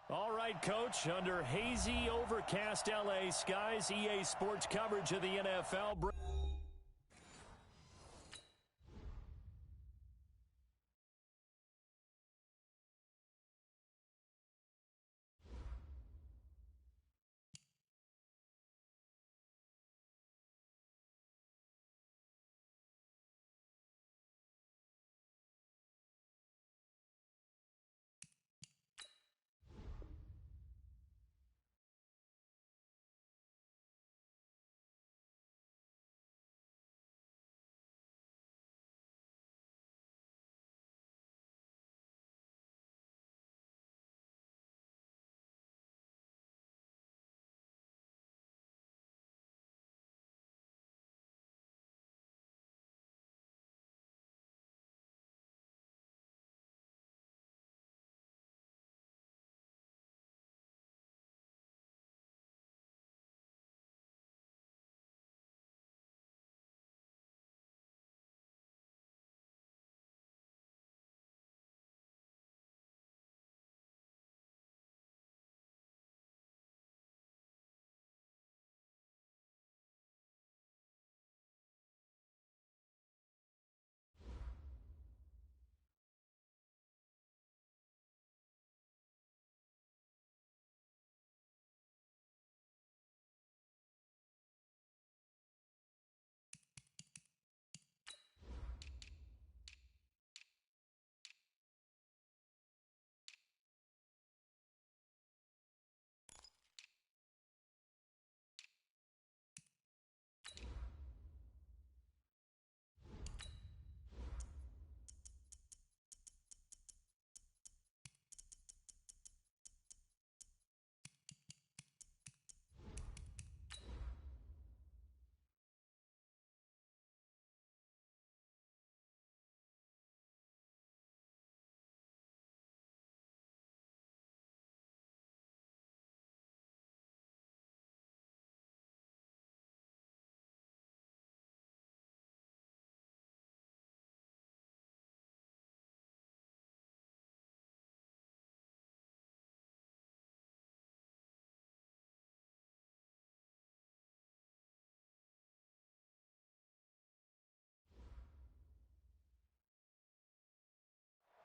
All right, Coach, under hazy, overcast L.A. skies, EA Sports coverage of the NFL.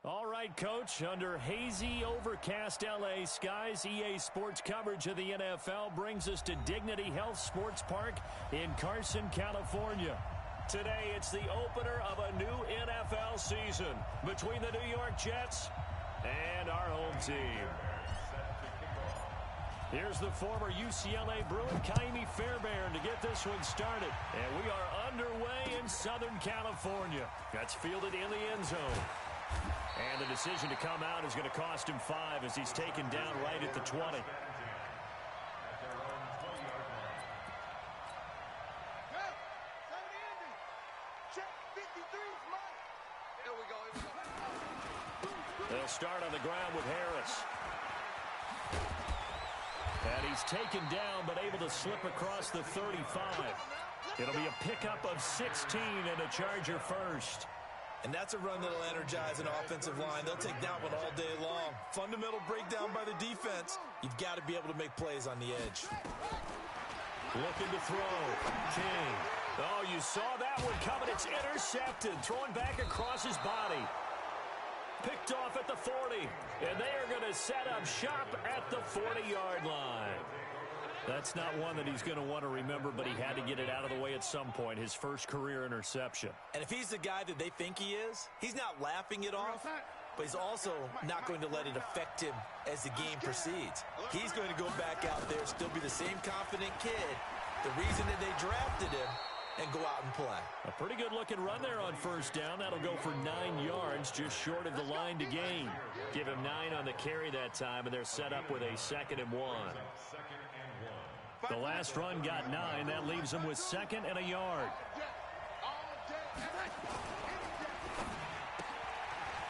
All right, Coach, under hazy, overcast L.A. skies, EA Sports coverage of the NFL brings us to Dignity Health Sports Park in Carson, California. Today, it's the opener of a new NFL season between the New York Jets and our home team. Here's the former UCLA Bruin, Kaimi Fairbairn, to get this one started. And we are underway in Southern California. That's fielded in the end zone. And the decision to come out is going to cost him 5 as he's taken down right at the 20. They'll start on the ground with Harris. And he's taken down but able to slip across the 35. It'll be a pickup of 16 and a Charger first. And that's a run that'll energize an offensive line. They'll take that one all day long. Fundamental breakdown by the defense. You've got to be able to make plays on the edge. Looking to throw. King. Oh, you saw that one coming. It's intercepted. Throwing back across his body. Picked off at the 40. And they are going to set up shop at the 40-yard line. That's not one that he's going to want to remember, but he had to get it out of the way at some point, his first career interception. And if he's the guy that they think he is, he's not laughing it off, but he's also not going to let it affect him as the game proceeds. He's going to go back out there, still be the same confident kid, the reason that they drafted him, and go out and play. A pretty good-looking run there on first down. That'll go for 9 yards, just short of the line to gain. Give him 9 on the carry that time, and they're set up with a 2nd and 1. The last run got 9. That leaves him with 2nd and a yard.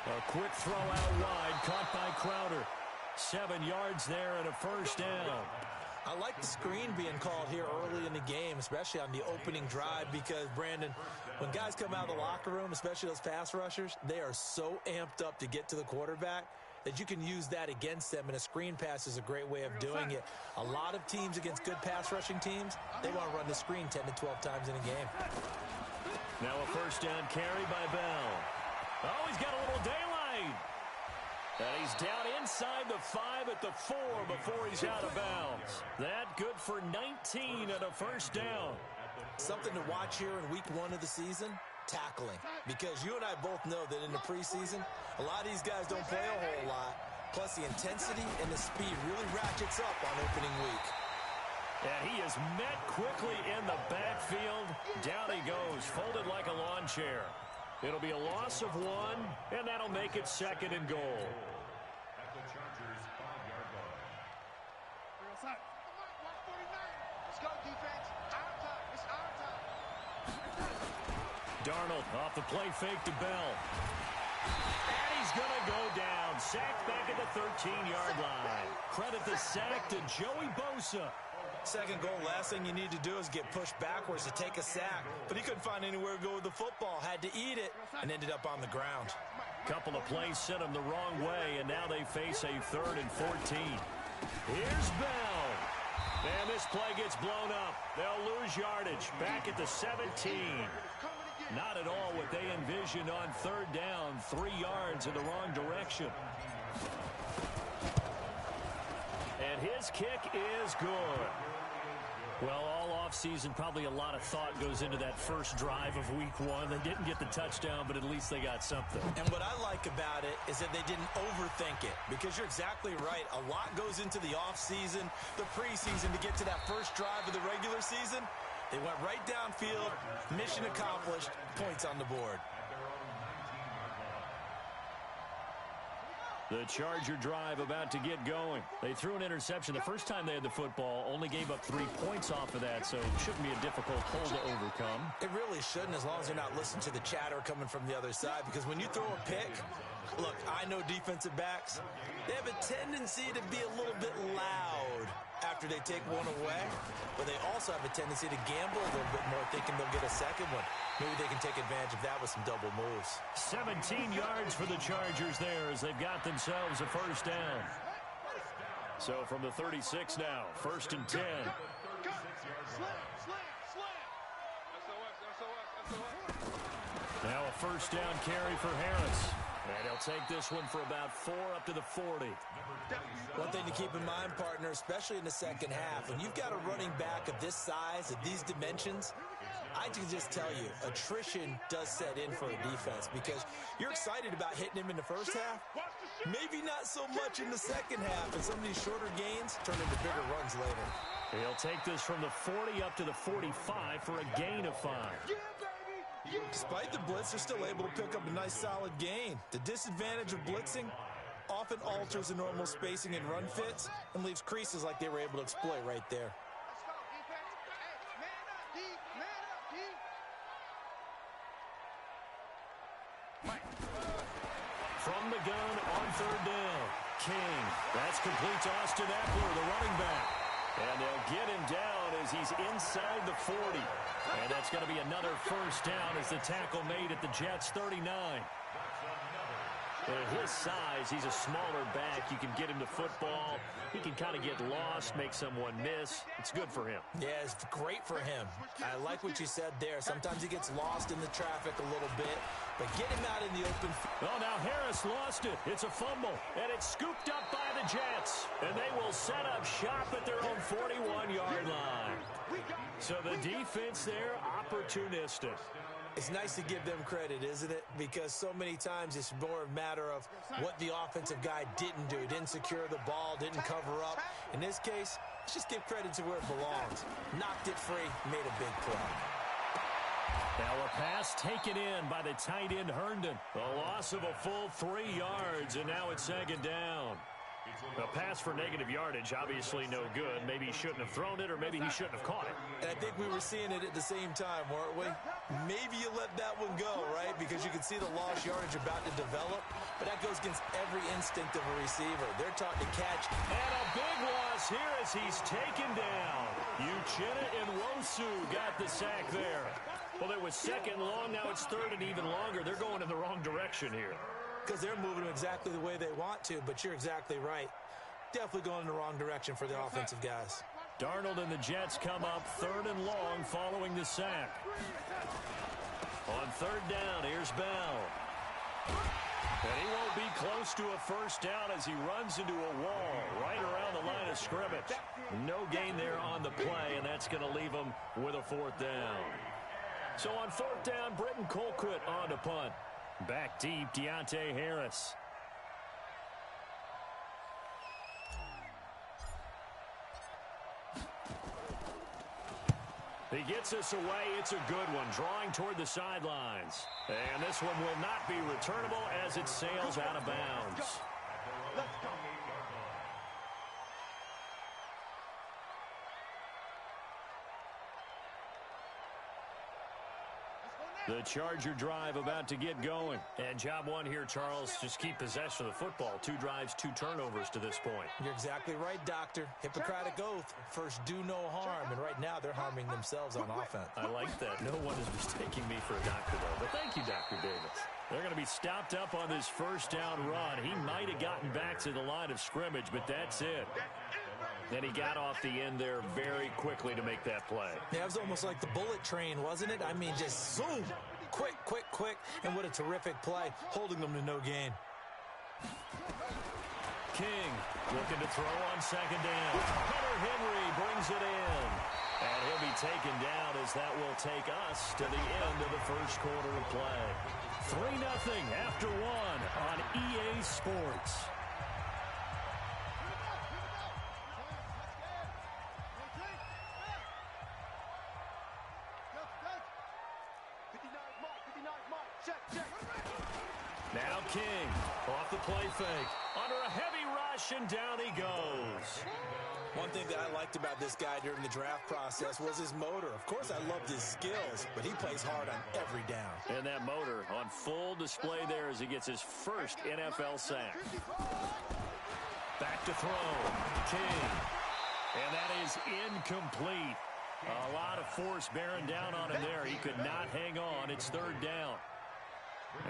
A quick throw out wide, caught by Crowder. 7 yards there and a first down. I like the screen being called here early in the game, especially on the opening drive, because, Brandon, when guys come out of the locker room, especially those pass rushers, they are so amped up to get to the quarterback. that you can use that against them, and a screen pass is a great way of doing it. A lot of teams against good pass rushing teams, they want to run the screen 10 to 12 times in a game. Now a first down carry by Bell. Oh, he's got a little daylight. And he's down inside the 5 at the 4 before he's out of bounds. That good for 19 and a first down. Something to watch here in week 1 of the season, tackling. Because you and I both know that in the preseason, a lot of these guys don't play a whole lot. Plus the intensity and the speed really ratchets up on opening week. And he is met quickly in the backfield. Down he goes, folded like a lawn chair. It'll be a loss of 1, and that'll make it 2nd and goal. At the Chargers' 5-yard line. Let's go, defense. Our time. It's our time. Darnold off the play fake to Bell. And he's going to go down. Sacked back at the 13-yard line. Credit the sack to Joey Bosa. Second goal, last thing you need to do is get pushed backwards to take a sack. But he couldn't find anywhere to go with the football. Had to eat it and ended up on the ground. Couple of plays sent him the wrong way, and now they face a 3rd and 14. Here's Bell. And this play gets blown up. They'll lose yardage. Back at the 17. Not at all what they envisioned on 3rd down. 3 yards in the wrong direction. And his kick is good. Well, all offseason, probably a lot of thought goes into that first drive of week 1. They didn't get the touchdown, but at least they got something. And what I like about it is that they didn't overthink it, because you're exactly right. A lot goes into the offseason, the preseason to get to that first drive of the regular season. They went right downfield, mission accomplished, points on the board. The Charger drive about to get going. They threw an interception the first time they had the football, only gave up 3 points off of that, so it shouldn't be a difficult hole to overcome. It really shouldn't, as long as you're not listening to the chatter coming from the other side, because when you throw a pick, look, I know defensive backs, they have a tendency to be a little bit loud after they take one away, but they also have a tendency to gamble a little bit more, thinking they'll get a second one. Maybe they can take advantage of that with some double moves. 17 yards for the Chargers there as they've got themselves a first down. So from the 36 now, 1st and 10. Now a first down carry for Harris. And he'll take this one for about 4 up to the 40. One thing to keep in mind, partner, especially in the second half, when you've got a running back of this size, of these dimensions, I can just tell you, attrition does set in for a defense, because you're excited about hitting him in the first half, maybe not so much in the second half, and some of these shorter gains turn into bigger runs later. He'll take this from the 40 up to the 45 for a gain of 5. Despite the blitz, they're still able to pick up a nice solid gain. The disadvantage of blitzing often alters the normal spacing and run fits and leaves creases like they were able to exploit right there. From the gun on 3rd down, King. That's complete to Austin Eckler, the running back. And they'll get him down as he's inside the 40. And that's going to be another first down as the tackle made at the Jets' 39. At his size, he's a smaller back. You can get him to football. He can kind of get lost, make someone miss. It's good for him. Yeah, it's great for him. I like what you said there. Sometimes he gets lost in the traffic a little bit, but get him out in the open. Oh, now Harris lost it. It's a fumble, and it's scooped up by the Jets. And they will set up shop at their own 41-yard line. So the defense there, opportunistic. It's nice to give them credit, isn't it? Because so many times it's more a matter of what the offensive guy didn't do. He didn't secure the ball, didn't cover up. In this case, let's just give credit to where it belongs. Knocked it free, made a big play. Now a pass taken in by the tight end Herndon. A loss of a full 3 yards, and now it's 2nd down. A pass for negative yardage, obviously no good. Maybe he shouldn't have thrown it, or maybe he shouldn't have caught it. And I think we were seeing it at the same time, weren't we? Maybe you let that one go, right? Because you can see the lost yardage about to develop. But that goes against every instinct of a receiver. They're taught to catch. And a big loss here as he's taken down. Uchenna and Wosu got the sack there. Well, it was 2nd long. Now it's 3rd and even longer. They're going in the wrong direction here. because they're moving them exactly the way they want to, but you're exactly right. Definitely going in the wrong direction for the offensive guys. Darnold and the Jets come up 3rd and long following the sack. On 3rd down, here's Bell. And he won't be close to a first down as he runs into a wall right around the line of scrimmage. No gain there on the play, and that's going to leave him with a 4th down. So on 4th down, Britton Colquitt on to punt. Back deep, Deontay Harris. He gets us away. It's a good one, drawing toward the sidelines. And this one will not be returnable as it sails out of bounds. Let's go. The Charger drive about to get going. And job one here, Charles, just keep possession of the football. 2 drives, 2 turnovers to this point. You're exactly right, Doctor. Hippocratic oath. First, do no harm. And right now, they're harming themselves on offense. I like that. No one is mistaking me for a doctor, though. But thank you, Dr. Davis. They're going to be stopped up on this first down run. He might have gotten back to the line of scrimmage, but that's it. And he got off the end there very quickly to make that play. Yeah, it was almost like the bullet train, wasn't it? I mean, just zoom. Quick, quick, quick. And what a terrific play, holding them to no gain. King looking to throw on 2nd down. Hunter Henry brings it in. And he'll be taken down as that will take us to the end of the first quarter of play. 3-0 after 1 on EA Sports. Now King off the play fake. Under a heavy rush, and down he goes. One thing that I liked about this guy during the draft process was his motor. Of course, I loved his skills, but he plays hard on every down. And that motor on full display there as he gets his first NFL sack. Back to throw. King. And that is incomplete. A lot of force bearing down on him there. He could not hang on. It's 3rd down.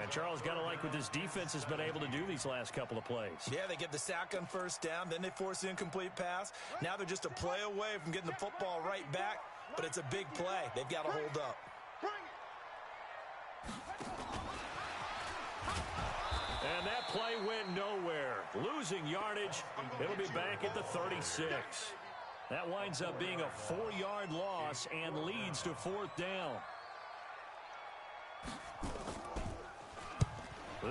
And Charles, got to like what this defense has been able to do these last couple of plays. Yeah, they get the sack on 1st down, then they force the incomplete pass. Now they're just a play away from getting the football right back, but it's a big play. They've got to hold up. And that play went nowhere. Losing yardage. It'll be back at the 36. That winds up being a 4-yard loss and leads to 4th down.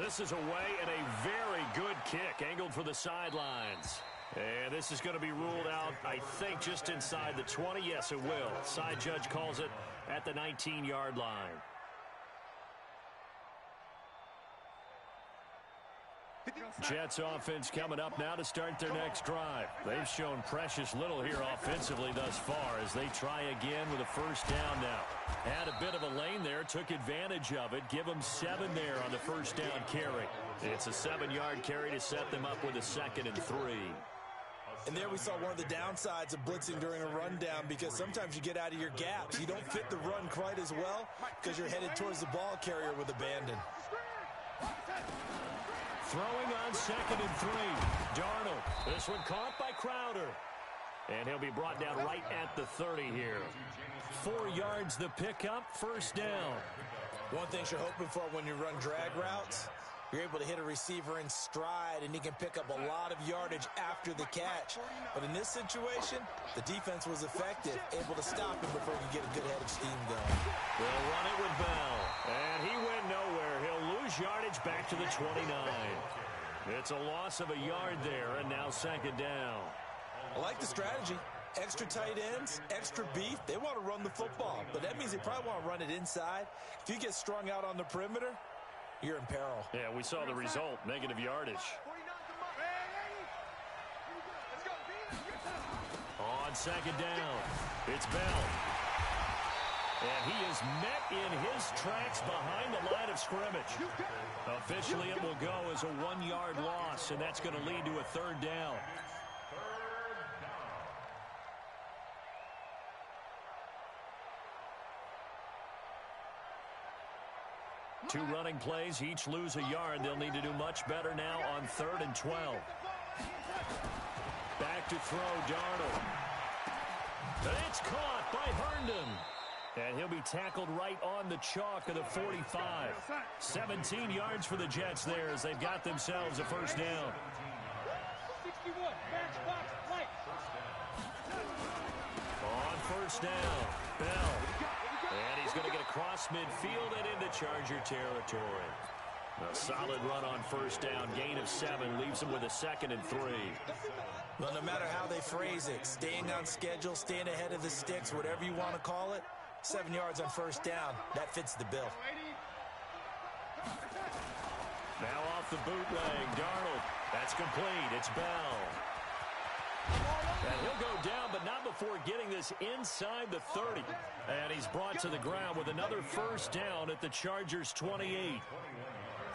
This is away and a very good kick angled for the sidelines. And this is going to be ruled out, I think, just inside the 20. Yes, it will. Side judge calls it at the 19-yard line. Jets offense coming up now to start their next drive. They've shown precious little here offensively thus far as they try again with a first down now. Had a bit of a lane there, took advantage of it. Give them 7 there on the first down carry. It's a 7-yard carry to set them up with a 2nd and 3. And there we saw one of the downsides of blitzing during a rundown, because sometimes you get out of your gaps. You don't fit the run quite as well because you're headed towards the ball carrier with abandon. Throwing on 2nd and 3. Darnold. This one caught by Crowder. And he'll be brought down right at the 30 here. 4 yards the pickup, first down. One thing you're hoping for when you run drag routes, you're able to hit a receiver in stride, and he can pick up a lot of yardage after the catch. But in this situation, the defense was effective, able to stop him before he could get a good head of steam going. They'll run it with Bell. And he went nowhere. He'll lose yardage back to the 29. It's a loss of a yard there, and now 2nd down. I like the strategy. Extra tight ends, extra beef. They want to run the football, but that means they probably want to run it inside. If you get strung out on the perimeter, you're in peril. Yeah, we saw the result, negative yardage. On 2nd down, it's Bell. And he is met in his tracks behind the line of scrimmage. Officially, it will go as a 1-yard loss, and that's going to lead to a 3rd down. 2 running plays, each lose a yard. They'll need to do much better now on 3rd and 12. Back to throw, Darnold. It's caught by Herndon. And he'll be tackled right on the chalk of the 45. 17 yards for the Jets there as they've got themselves a first down. 61, match box, light. On first down, Bell. And he's going to get across midfield and into Charger territory. A solid run on first down. Gain of 7 leaves him with a 2nd and 3. Well, no matter how they phrase it, staying on schedule, staying ahead of the sticks, whatever you want to call it, 7 yards on first down, that fits the bill. Now off the bootleg, Darnold. That's complete. It's Bell. And he'll go down, but not before getting this inside the 30. And he's brought to the ground with another first down at the Chargers' 28.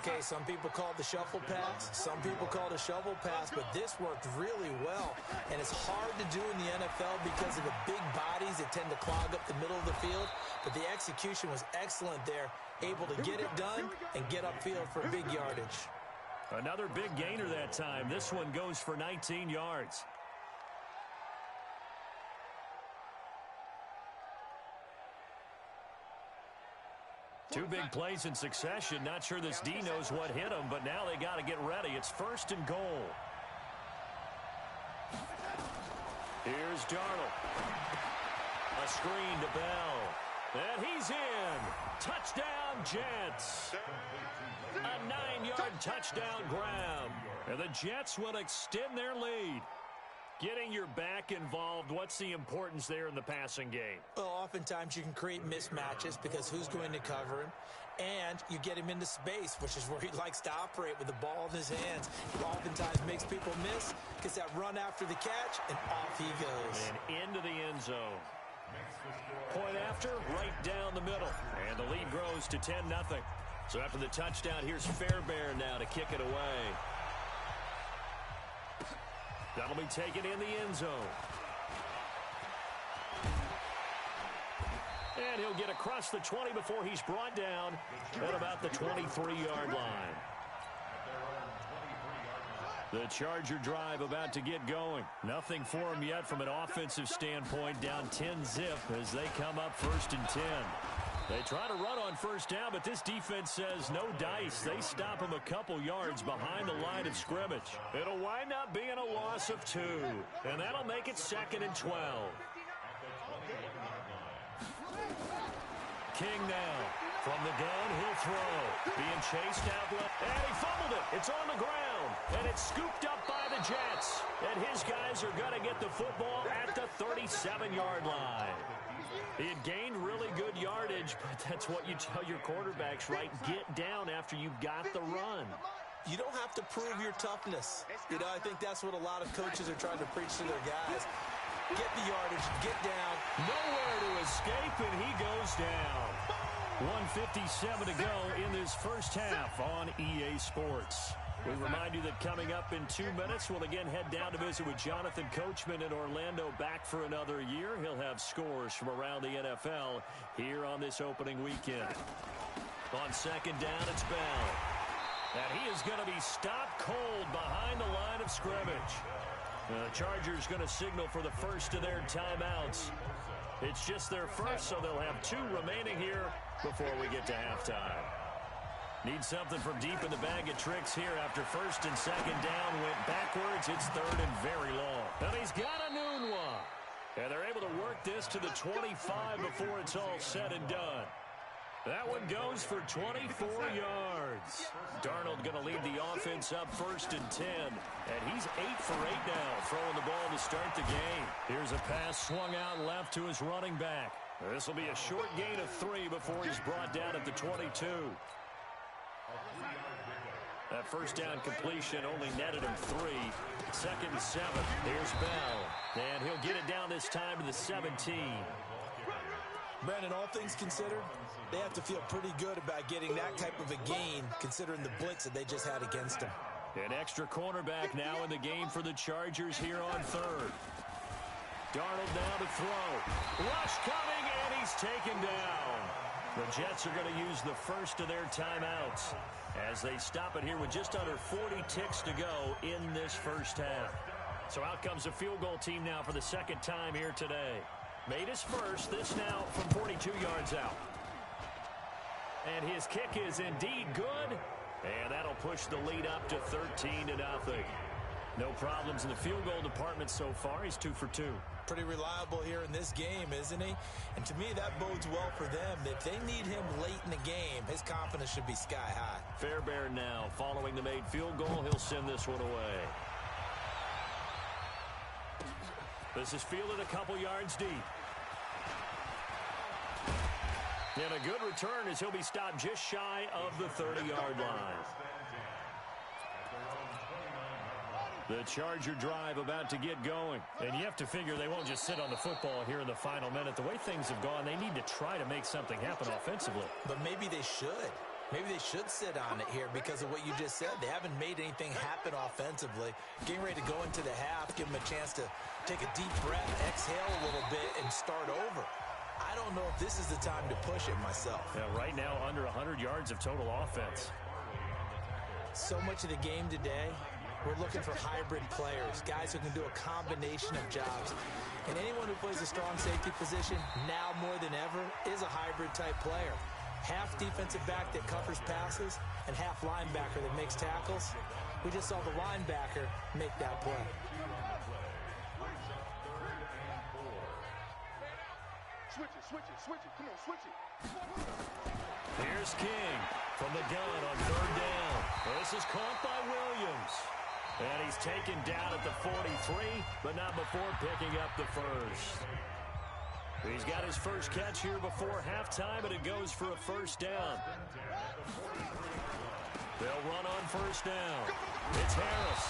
Okay, some people call it the shuffle pass. Some people call it a shovel pass, but this worked really well. And it's hard to do in the NFL because of the big bodies that tend to clog up the middle of the field. But the execution was excellent there, able to get it done and get upfield for big yardage. Another big gainer that time. This one goes for 19 yards. Two big plays in succession. Not sure this D knows what hit him, but now they got to get ready. It's 1st and goal. Here's Darnold. A screen to Bell. And he's in. Touchdown, Jets. A 9-yard touchdown grab. And the Jets will extend their lead. Getting your back involved, what's the importance there in the passing game? Well, oftentimes you can create mismatches because who's going to cover him? And you get him into space, which is where he likes to operate with the ball in his hands. He oftentimes makes people miss, gets that run after the catch, and off he goes. And into the end zone. Point after, right down the middle. And the lead grows to 10-0. So after the touchdown, here's Fairbairn now to kick it away. That'll be taken in the end zone. And he'll get across the 20 before he's brought down at about the 23-yard line. The Charger drive about to get going. Nothing for him yet from an offensive standpoint, down 10-zip as they come up 1st and 10. They try to run on first down, but this defense says no dice. They stop him a couple yards behind the line of scrimmage. It'll wind up being a loss of 2, and that'll make it 2nd and 12. King now. From the gun, he'll throw. Being chased out left, and he fumbled it. It's on the ground, and it's scooped up by the Jets. And his guys are going to get the football at the 37-yard line. He had gained really good yardage, but that's what you tell your quarterbacks, right? Get down after you've got the run. You don't have to prove your toughness. You know, I think that's what a lot of coaches are trying to preach to their guys. Get the yardage, get down. Nowhere to escape, and he goes down. 1:57 to go in this first half on EA Sports. We remind you that coming up in 2 minutes, we'll again head down to visit with Jonathan Coachman in Orlando, back for another year. He'll have scores from around the NFL here on this opening weekend. On 2nd down, it's Bell. And he is going to be stopped cold behind the line of scrimmage. The Chargers going to signal for the first of their timeouts. It's just their first, so they'll have 2 remaining here before we get to halftime. Need something from deep in the bag of tricks here after 1st and 2nd down. Went backwards. It's 3rd and very long. And he's got a noon one. And they're able to work this to the 25 before it's all said and done. That one goes for 24 yards. Darnold going to lead the offense up 1st and 10. And he's 8 for 8 now, throwing the ball to start the game. Here's a pass swung out left to his running back. This will be a short gain of 3 before he's brought down at the 22. That first down completion only netted him 3. 2nd and 7. Here's Bell. And he'll get it down this time to the 17. Brandon, all things considered, they have to feel pretty good about getting that type of a gain, considering the blitz that they just had against them. An extra cornerback now in the game for the Chargers here on 3rd. Darnold now to throw. Rush coming, and he's taken down. The Jets are going to use the first of their timeouts as they stop it here with just under 40 ticks to go in this first half. So out comes a field goal team now for the second time here today. Made his first, this now from 42 yards out. And his kick is indeed good, and that'll push the lead up to 13-0. No problems in the field goal department so far. He's 2 for 2. Pretty reliable here in this game, isn't he? And to me, that bodes well for them. If they need him late in the game, his confidence should be sky high. Fairbairn now, following the made field goal, he'll send this one away. This is fielded a couple yards deep. And a good return as he'll be stopped just shy of the 30-yard line. The Charger drive about to get going. And you have to figure they won't just sit on the football here in the final minute. The way things have gone, they need to try to make something happen offensively. But maybe they should. Maybe they should sit on it here because of what you just said. They haven't made anything happen offensively. Getting ready to go into the half, give them a chance to take a deep breath, exhale a little bit, and start over. I don't know if this is the time to push it myself. Yeah, right now, under 100 yards of total offense. So much of the game today, we're looking for hybrid players, guys who can do a combination of jobs. And anyone who plays a strong safety position, now more than ever, is a hybrid-type player. Half defensive back that covers passes and half linebacker that makes tackles. We just saw the linebacker make that play. Switch it. Come on, switch it. Here's King from the gun on third down. This is caught by Williams. And he's taken down at the 43, but not before picking up the first. He's got his first catch here before halftime, and it goes for a first down. They'll run on first down. It's Harris.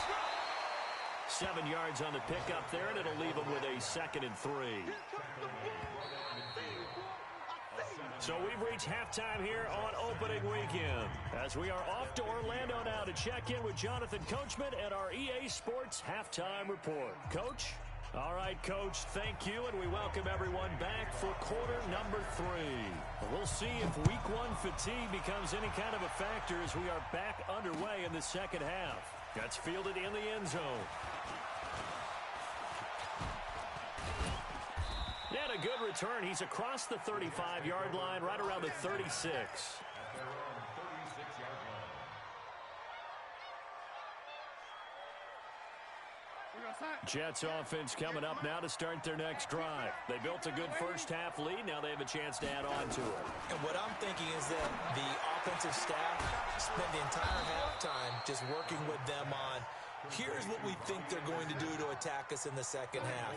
7 yards on the pickup there, and it'll leave him with a 2nd and 3. So we've reached halftime here on opening weekend as we are off to Orlando now to check in with Jonathan Coachman and our EA Sports Halftime Report. Coach? All right, Coach, thank you, and we welcome everyone back for quarter number 3. We'll see if week 1 fatigue becomes any kind of a factor as we are back underway in the second half. That's fielded in the end zone. And a good return. He's across the 35-yard line, right around the 36. Jets offense coming up now to start their next drive. They built a good first half lead. Now they have a chance to add on to it. And what I'm thinking is that the offensive staff spent the entire halftime just working with them on, here's what we think they're going to do to attack us in the second half.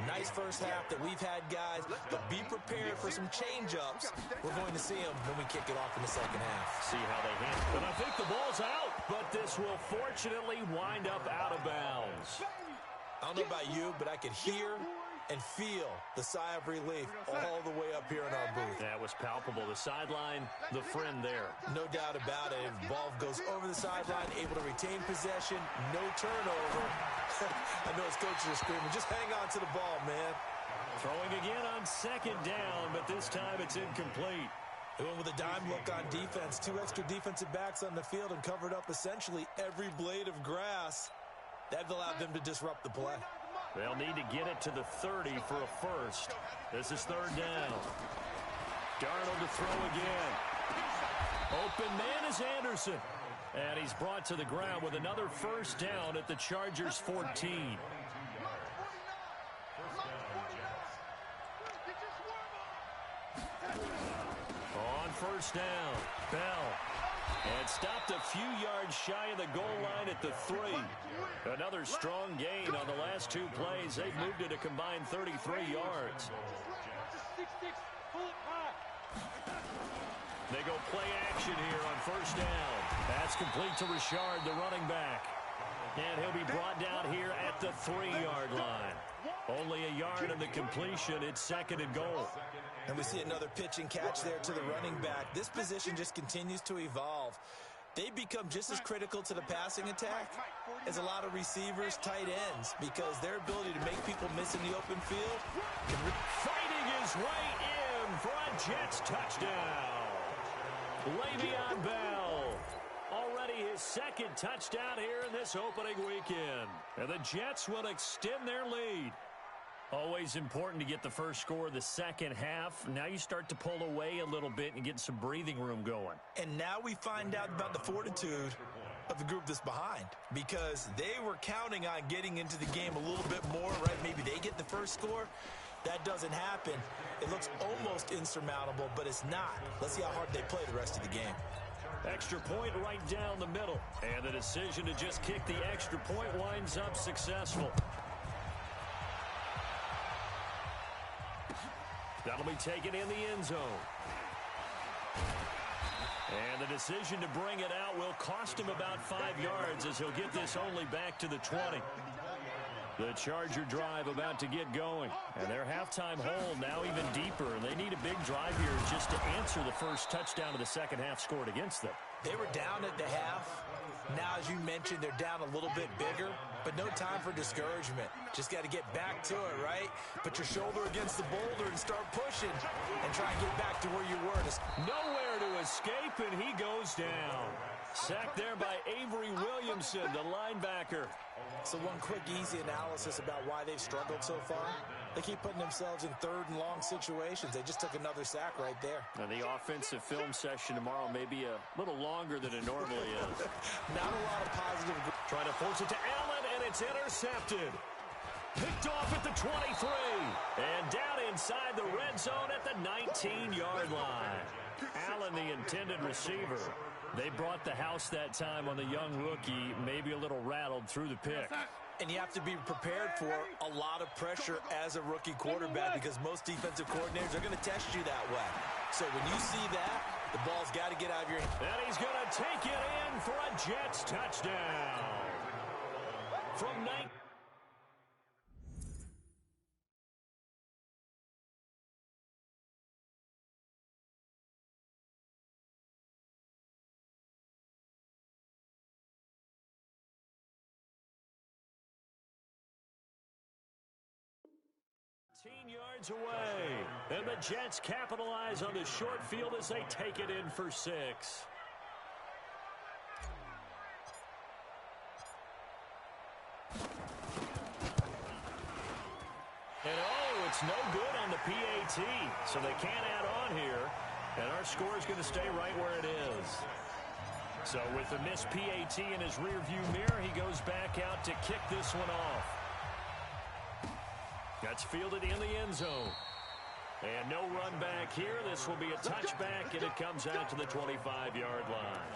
Nice first half that we've had, guys, but be prepared for some change-ups. We're going to see them when we kick it off in the second half. See how they handle it. And I think the ball's out, but this will fortunately wind up out of bounds. I don't know about you, but I could hear and feel the sigh of relief all the way up here in our booth. That was palpable. The sideline, the friend there. No doubt about it. The ball goes over the sideline, able to retain possession, no turnover. I know his coaches are screaming, just hang on to the ball, man. Throwing again on second down, but this time it's incomplete. They went with a dime look on defense. 2 extra defensive backs on the field and covered up essentially every blade of grass. That allowed them to disrupt the play. They'll need to get it to the 30 for a first. This is third down. Darnold to throw again. Open man is Anderson. And he's brought to the ground with another first down at the Chargers' 14. On first down, Bell. And stopped a few yards shy of the goal line at the 3. Another strong gain on the last 2 plays. They've moved it a combined 33 yards. They go play action here on first down. Pass complete to Richard, the running back. And he'll be brought down here at the 3-yard line. Only a yard in the completion. It's 2nd and goal. And we see another pitch and catch there to the running back. This position just continues to evolve. They become just as critical to the passing attack as a lot of receivers, tight ends, because their ability to make people miss in the open field. Fighting his way in for a Jets touchdown. Le'Veon Bell. Already his second touchdown here in this opening weekend. And the Jets will extend their lead. Always important to get the first score of the second half. Now you start to pull away a little bit and get some breathing room going. And now we find out about the fortitude of the group that's behind, because they were counting on getting into the game a little bit more, right? Maybe they get the first score. That doesn't happen. It looks almost insurmountable, but it's not. Let's see how hard they play the rest of the game. Extra point right down the middle. And the decision to just kick the extra point winds up successful. That'll be taken in the end zone. And the decision to bring it out will cost him about 5 yards, as he'll get this only back to the 20. The Charger drive about to get going. And their halftime hole now even deeper. And they need a big drive here just to answer the first touchdown of the second half scored against them. They were down at the half. Now, as you mentioned, they're down a little bit bigger, but no time for discouragement. Just got to get back to it, right? Put your shoulder against the boulder and start pushing and try and get back to where you were. Nowhere to escape, and he goes down. Sacked there by Avery Williamson, the linebacker. So one quick, easy analysis about why they've struggled so far. They keep putting themselves in third and long situations. They just took another sack right there. Now, the offensive film session tomorrow may be a little longer than it normally is. Not a lot of positive. Trying to force it to Allen, and it's intercepted. Picked off at the 23. And down inside the red zone at the 19-yard line. Allen, the intended receiver. They brought the house that time on the young rookie, maybe a little rattled through the pick. And you have to be prepared for a lot of pressure as a rookie quarterback, because most defensive coordinators are going to test you that way. So when you see that, the ball's got to get out of your hand. And he's going to take it in for a Jets touchdown. From 19. Yards away, and the Jets capitalize on the short field as they take it in for 6. And it's no good on the PAT, so they can't add on here, and our score is going to stay right where it is. So with the missed PAT in his rearview mirror, he goes back out to kick this one off. That's fielded in the end zone. And no run back here. This will be a touchback, and it comes out to the 25-yard line.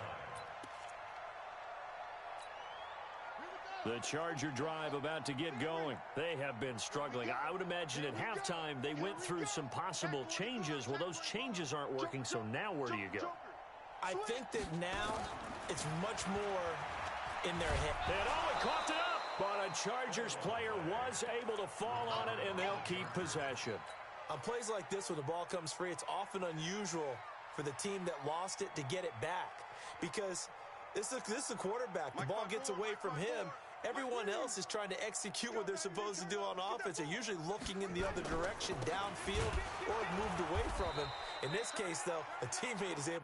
The Charger drive about to get going. They have been struggling. I would imagine at halftime they went through some possible changes. Well, those changes aren't working, so now where do you go? I think that now it's much more in their head. And it caught it up. But a Chargers player was able to fall on it, and they'll keep possession. On plays like this, when the ball comes free, it's often unusual for the team that lost it to get it back, because this is the quarterback. The ball gets away from him. Everyone else is trying to execute what they're supposed to do on offense. They're usually looking in the other direction, downfield, or moved away from him. In this case, though, a teammate is able